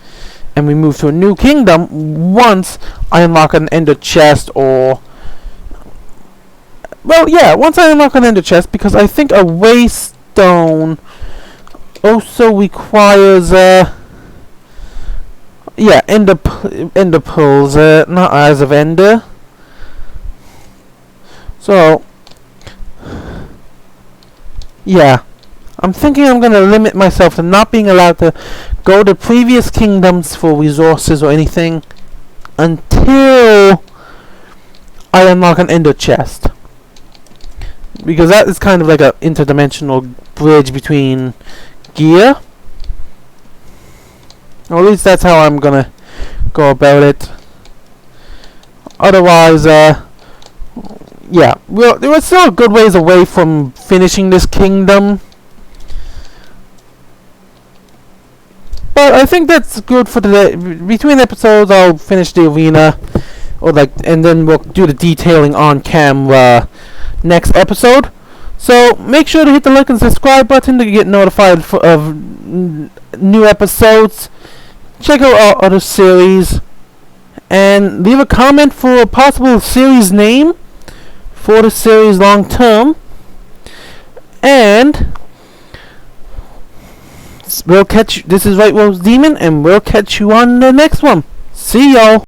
and we move to a new kingdom, once I unlock an ender chest, or once I unlock an ender chest, because I think a waystone also requires ender pearls, not eyes of ender. So, yeah, I'm thinking I'm going to limit myself to not being allowed to go to previous kingdoms for resources or anything until I unlock an ender chest. Because that is kind of like an interdimensional bridge between gear. Or at least that's how I'm going to go about it. Otherwise, yeah, we're still a good ways away from finishing this kingdom, but I think that's good for today. Between episodes, I'll finish the arena, and then we'll do the detailing on camera next episode. So make sure to hit the like and subscribe button to get notified of new episodes. Check out our other series, and leave a comment for a possible series name for the series long term, and we'll catch. This is Right Rose Demon, and we'll catch you on the next one. See y'all.